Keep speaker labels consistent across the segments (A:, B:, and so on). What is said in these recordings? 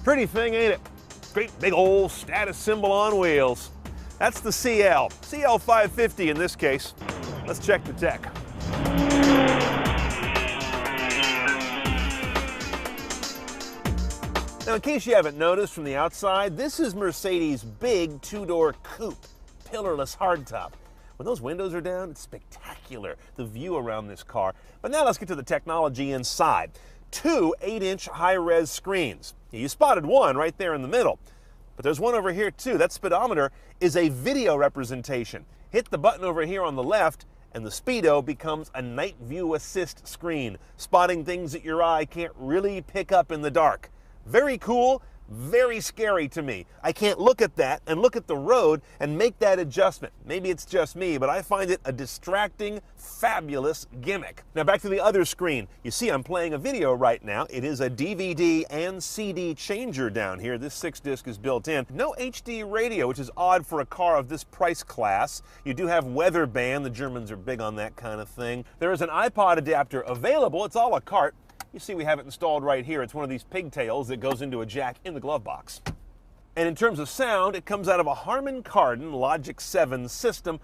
A: Pretty thing, ain't it? Great big old status symbol on wheels. That's the CL550 in this case. Let's check the tech. Now, in case you haven't noticed from the outside, this is Mercedes' big two-door coupe, pillarless hardtop. When those windows are down, it's spectacular, the view around this car. But now let's get to the technology inside. Two 8-inch high-res screens. You spotted one right there in the middle. But there's one over here too. That speedometer is a video representation. Hit the button over here on the left, and the speedo becomes a night view assist screen, spotting things that your eye can't really pick up in the dark. Very cool, very scary to me. I can't look at that and look at the road and make that adjustment. Maybe it's just me, but I find it a distracting, fabulous gimmick. Now back to the other screen. You see I'm playing a video right now. It is a DVD and CD changer down here. This 6-disc is built in. No HD radio, which is odd for a car of this price class. You do have weather band. The Germans are big on that kind of thing. There is an iPod adapter available. It's a la carte. You see we have it installed right here. It's one of these pigtails that goes into a jack in the glove box. And in terms of sound, it comes out of a Harman Kardon Logic 7 system,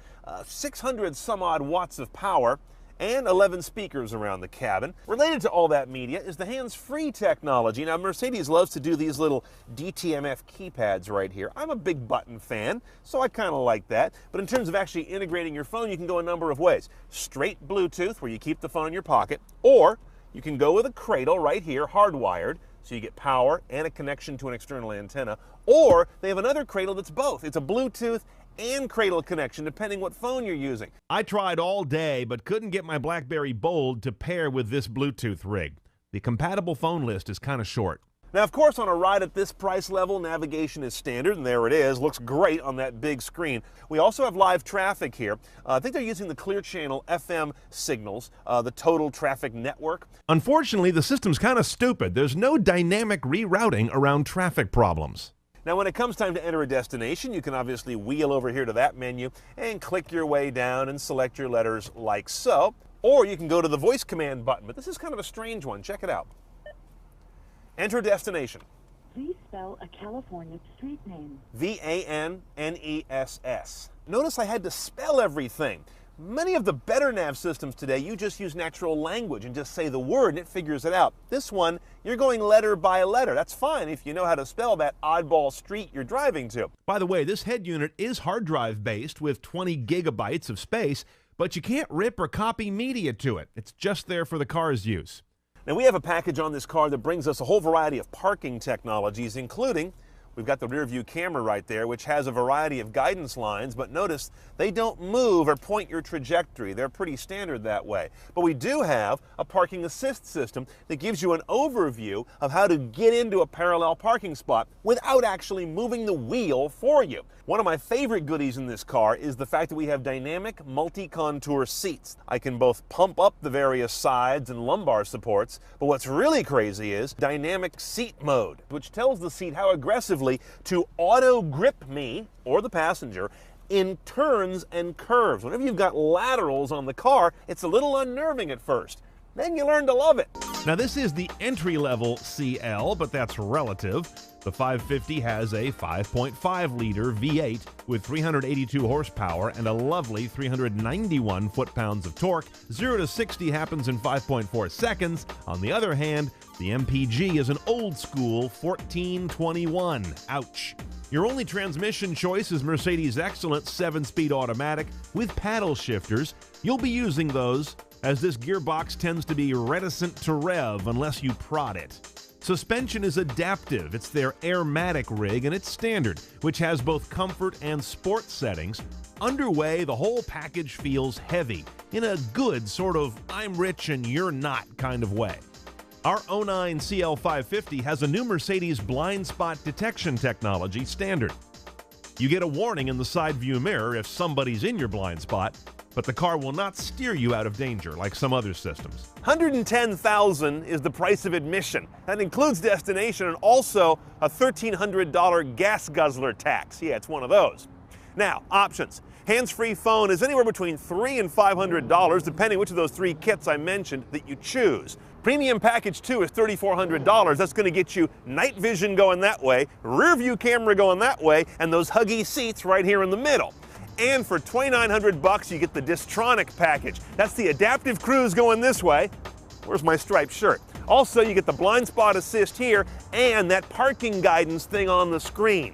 A: 600 some odd watts of power, and 11 speakers around the cabin. Related to all that media is the hands-free technology. Now, Mercedes loves to do these little DTMF keypads right here. I'm a big button fan, so I kind of like that. But in terms of actually integrating your phone, you can go a number of ways. Straight Bluetooth, where you keep the phone in your pocket, or you can go with a cradle right here, hardwired, so you get power and a connection to an external antenna. Or they have another cradle that's both. It's a Bluetooth and cradle connection, depending what phone you're using. I tried all day, but couldn't get my BlackBerry Bold to pair with this Bluetooth rig. The compatible phone list is kind of short. Now, of course, on a ride at this price level, navigation is standard, and there it is. Looks great on that big screen. We also have live traffic here. I think they're using the Clear Channel FM signals, the Total Traffic Network. Unfortunately, the system's kind of stupid. There's no dynamic rerouting around traffic problems. Now, when it comes time to enter a destination, you can obviously wheel over here to that menu and click your way down and select your letters like so. Or you can go to the voice command button, but this is kind of a strange one. Check it out. Enter destination.
B: Please spell a California street name.
A: V-A-N-N-E-S-S. Notice I had to spell everything. Many of the better nav systems today, you just use natural language and just say the word and it figures it out. This one, you're going letter by letter. That's fine if you know how to spell that oddball street you're driving to. By the way, this head unit is hard drive based with 20 gigabytes of space, but you can't rip or copy media to it. It's just there for the car's use. Now, we have a package on this car that brings us a whole variety of parking technologies, including, we've got the rear view camera right there, which has a variety of guidance lines, but notice they don't move or point your trajectory. They're pretty standard that way. But we do have a parking assist system that gives you an overview of how to get into a parallel parking spot without actually moving the wheel for you. One of my favorite goodies in this car is the fact that we have dynamic multi-contour seats. I can both pump up the various sides and lumbar supports, but what's really crazy is dynamic seat mode, which tells the seat how aggressively to auto grip me, or the passenger, in turns and curves. Whenever you've got laterals on the car, it's a little unnerving at first. Then you learn to love it. Now, this is the entry-level CL, but that's relative. The 550 has a 5.5-liter V8 with 382 horsepower and a lovely 391 foot-pounds of torque. 0 to 60 happens in 5.4 seconds. On the other hand, the MPG is an old-school 1421. Ouch. Your only transmission choice is Mercedes' excellent 7-speed automatic with paddle shifters. You'll be using those, as this gearbox tends to be reticent to rev unless you prod it. Suspension is adaptive. It's their Airmatic rig, and it's standard, which has both comfort and sport settings. Underway, the whole package feels heavy, in a good sort of I'm rich and you're not kind of way. Our 09 CL550 has a new Mercedes blind spot detection technology standard. You get a warning in the side view mirror if somebody's in your blind spot, but the car will not steer you out of danger like some other systems. $110,000 is the price of admission. That includes destination and also a $1,300 gas guzzler tax. Yeah, it's one of those. Now, options. Hands-free phone is anywhere between $300 and $500, depending which of those three kits I mentioned that you choose. Premium Package 2 is $3,400. That's going to get you night vision going that way, rear view camera going that way, and those huggy seats right here in the middle. And for $2,900, you get the Distronic package. That's the adaptive cruise going this way. Where's my striped shirt? Also, you get the blind spot assist here and that parking guidance thing on the screen.